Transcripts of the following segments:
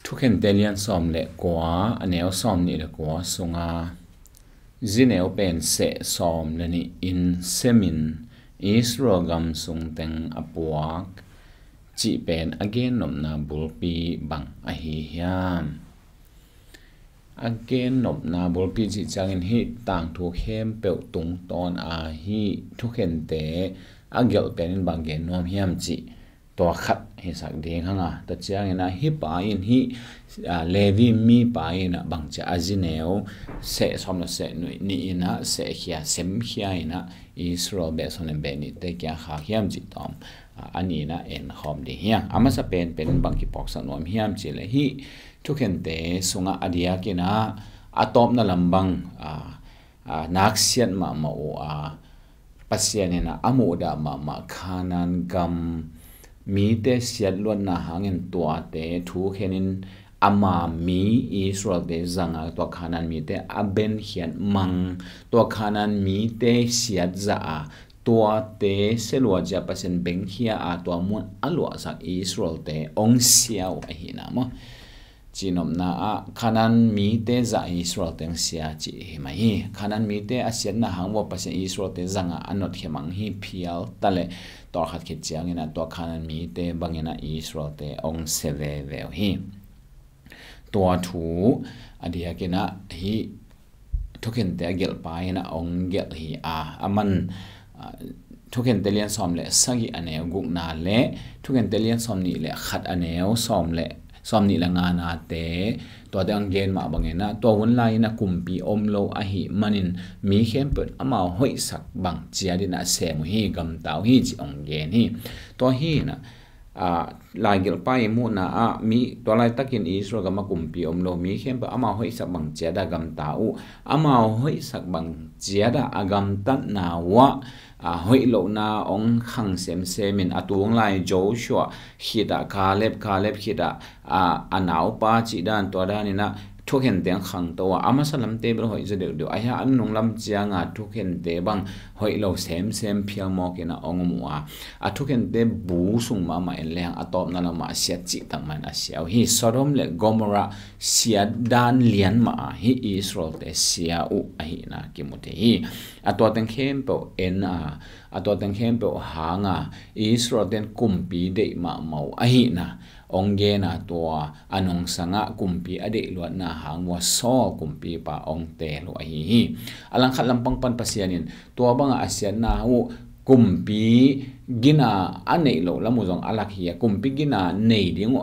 thu khen telian som le kwa aneo som ni le kwa sunga zineo pen se som le ni in sem-in Israel gam sung teng apuak chi pen again nom na bulpi bang ahi hiam again nom na bulpi chi changin hi tang thu hem pe tung ton a hi thu khen te agel pen bang gen nom hiam chi to khat hi sak ding hanga ta chiang ina hi pa in hi levi mi pa in bang cha azineo se som na se ni ina se khia sem khia ina Israel be son be ni te kya kha hiam chi tom ani na en khom de hiam ama sa pen bang ki pok sa nom hiam chi le hi thu khen te sunga adia kina atop na lambang nak sian ma o pasian ina amoda ma khanan gam mi te siat luan na hangin tua te thu khenin ama mi Israel te zanga to khanan mi te aben hian mang to khanan mi te siat za a tua te selwa ja pasen beng hia a to mun alwa sa Israel te ong siao a hina mo chinom na a khanan mi te za Israel teng sia chi mai khanan mi te asian na hangwa pasen Israel te zanga anot khemang hi phial tale tor khat khit chiang ina to khanan mi te bangena Israel te ong seve ve hi to thu adia kena hi thoken te gel pa ina ong gel hi aman thoken telian som le sagi ane guk na le thoken telian som ni le khat ane som ni la nga na te to dang gen ma bangena to won lai na kumpi omlo a hi manin mi khem put ama hoi sak bang chia dina sem hi gam taw hi chi ong gen hi to hi na lai gel pai mu na mi to lai takin Israel gama kumpi omlo mi khem pa ama hoi sak bang chia da gam taw ama hoi sak bang chia da agam tat na wa hoi lo na ong khang sem-in atung lai Joshua khida Caleb khida anau pa chi dan to dan ina thuken teng khang to ama salam te bro hoi jade do aya an nong lam chianga thuken te bang hoi lo sem phial mo kina ong mu a thuken te bu sung ma en leng atop na ma sia chi tang man asiao hi Sodom le Gomorrah sia dan lian ma hi Israel te sia u hi na kimuti hi ato teng khem po en ato teng khem po hanga Israel ten kumpi de ma mau hi na ongge na to anong sanga kumpi ade lo na hangwa so kumpi pa ong te lo hi alang khat lampang pan pasianin to banga asian na hu kumpi gina anei lo lamuzong alak hi kumpi gina nei ding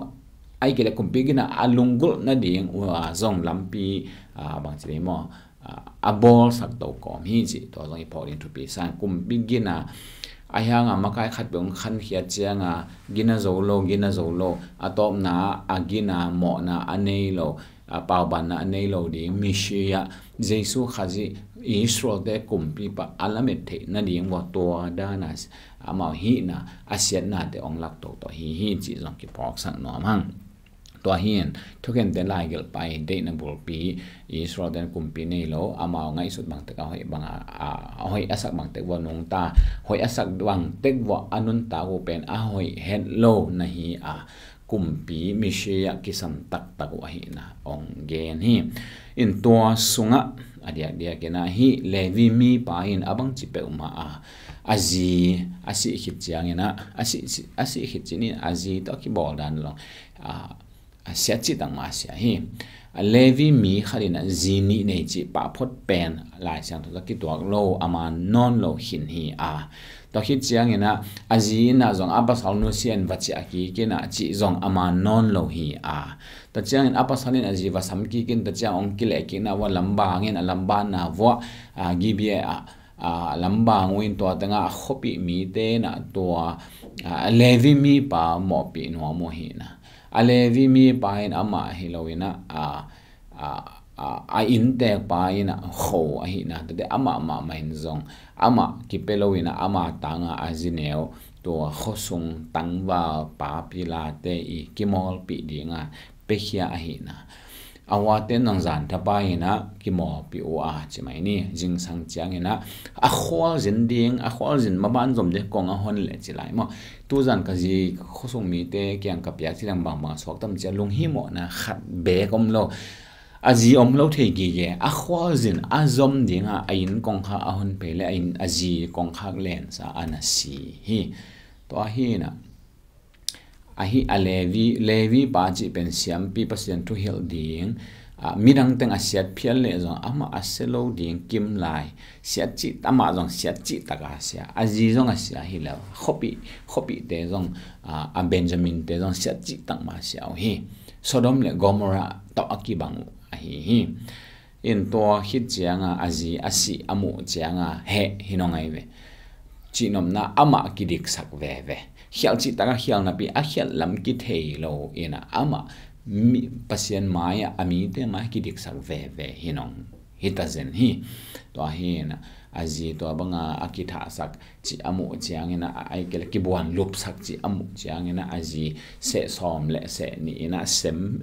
ai kele kumpi gina alungul na ding wa zong lampi bang chile mo abol sak to kom hi chi to zong ipodin to pi san kumpi gina ayanga makai khat beng khan khia chianga gina zolo atop na agina mo na anei lo pawban na anei lo ding mishia jesu khaji Israel de kumpi pa alamet the na ding wa to danas ama hi na asian na de ong lak to hi chi zong ki pok sang no mang to hian thoken ten lai gel pai deihna bulpi Israel den kumpi nei lo ama ngai sut bang te ka hoi banga hoi asak bang te wanung ta hoi asak bang tek wa anun ta go pen hoi hello na hi kumpi mishia kisam tak wa hi na ong gen hi in to sunga adia kena hi levi mi pa in abang chi pe uma asi khit chiang ina asi khit chini azi to ki bol dan lo sia chi tang ma sia hi levi mi kharina zini nei chi pa phot pen lai sang to ki tuak lo ama non lo hin hi to hi chiang ina azi na zong apasal no sian vachi aki kena chi zong ama non lo hi ta chiang in apasalin azi va samki kin ta chiang ong kile kina wa lamba ngin lamba na wa gibie lamba ngwin to tanga khopi mi te na to levi mi pa mo pi no mo hi na alevi mi pain ama hilowina in te pain kho ahina de ama main zong ama kipelowina ama tanga azineo to khosung tangwa pa pila te I kimol pi dinga pehia ahina awa ten nang zan thapa ina ki mo pi o a chi mai ni jing sang chiang ina a khwal zin ding a khwal zin ma ban zom de kong a hon le chi lai mo tu zan ka ji khosong mi te kyang ka pya chi lang bang bang sok tam cha lung hi mo na khat be kom lo aji om lo thei gi ge a khwal zin a zom ding a in kong kha a hon pe le in aji kong khak len sa ana si hi to a hi na ahi a levi ba chi pen siam pi pasien tu hel ding mirang teng asiat phial le zong ama aselo ding kim lai siat chi tama zong siat chi taka sia aji zong asia hi la khopi te zong a Benjamin te zong siat chi tang ma sia hi Sodom le Gomorrah to akibang hi in to hit chianga aji asi amu chianga he hinongai ve chinom na ama kidik sak ve hial chi taka hial na pi a hial lam ki thei lo ina ama mi pasien maya ami te ma ki dik sak ve hinong hitazen hi to hi na aji to banga akitha sak chi amu chiang ina ai kel ki buan lup sak chi amu chiang ina aji se som le se ni ina sem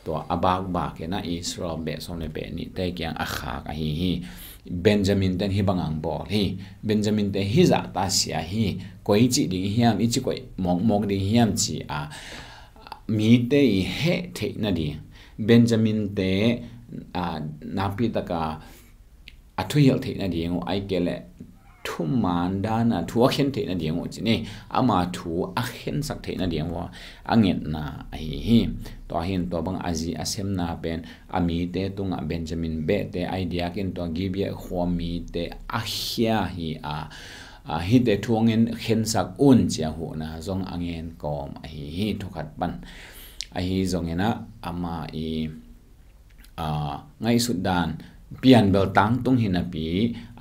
to abak ba ke na Israel be som le be ni te kyang a kha ka hi Benjamin ten hi bangang bol hi Benjamin te hi za ta sia hi koi chi ding hiam ichi koi mok ding hiam chi mi te he the na di Benjamin te napi taka athu hel the na di ngo ai kele thu man da na thu a khen the na di ngo chi ni ama thu a khen sak the na di ngo anget na ai hi to hin to bang aji asem na pen ami te tunga Benjamin be te idea kin to gibia khomi te a hia hi hi te thuangin khen sak un chia hu na zong angen kom hi thukat pan hi zong ena ama ngai sudan pian bel tang tung hinapi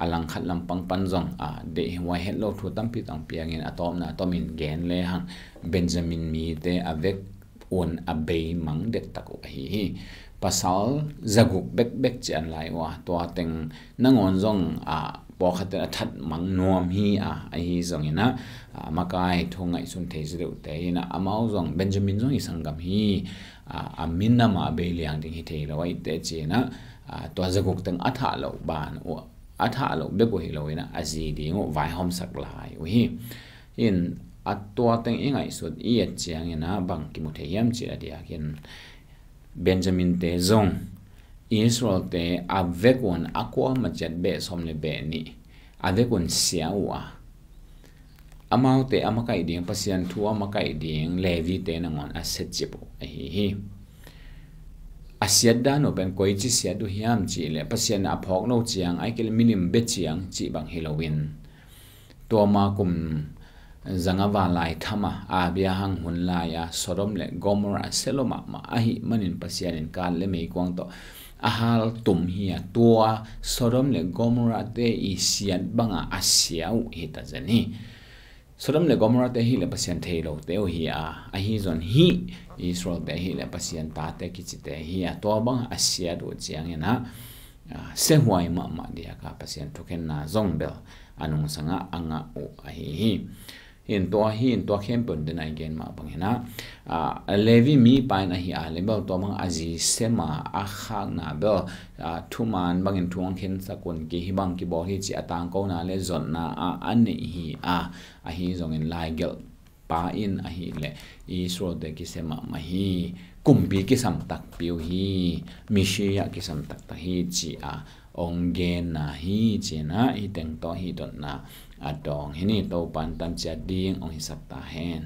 alang khat lampang pan zong de wa hello thu tampi tang piangin atom na atomin gen le hang Benjamin mi te avek un abei mang dek tako hi pasal zaguk bek chan lai wa to teng nangon zong po khat that mang nom hi hi zong ina makai thongai sun thei zeu te ina amau zong Benjamin zong isangam hi aminna ma be liang ding hi thei lawai te chena to zaguk teng atha lo ban o atha lo be ko hi lo ina aji ding o vai hom sak lai hi in atwa teng ingai sut i chiang ina bang ki mu the yam chi adia kin Benjamin te zong Israel te avekon akwa machet be somle be ni avekon siawa amau te amakai ding pasian thu amakai ding Levi te nangon aset chipo hi asiat da no ben koi chi sia du hiam chi le pasian aphok no chiang ai kel minim be chiang chi bang Halloween to ma kum zanga wa lai thama abia hang hun la ya Sodom le Gomorrah seloma ma ahi manin pasian in kan le mei kwang to ahal tum hiya tua Sodom le Gomorrah te isian banga asiau hita jani Sodom le Gomorrah te hi le pasian thelo te o hi hi zon hi Israel te hi le pasian ta te kichi te hi to bang asia do chiang ena se huai ma dia ka pasian thuken na zong bel anung sanga anga o hi in to khem pon den again ma bangena Levi mi pain hi level to mang aji sema khang na be thuman bangin thuang khen sakon ki hibang ki bo hi chi atang ko na le zon na an hi hi zong in lai gel pa in hi le Israel de ki sema ma hi kumbi ki sam tak piu hi mishia ki sam tak ta hi chi onggen na hi chi na i teng to hi dot na adong hini to pan tam cha ding ong hi sak ta hen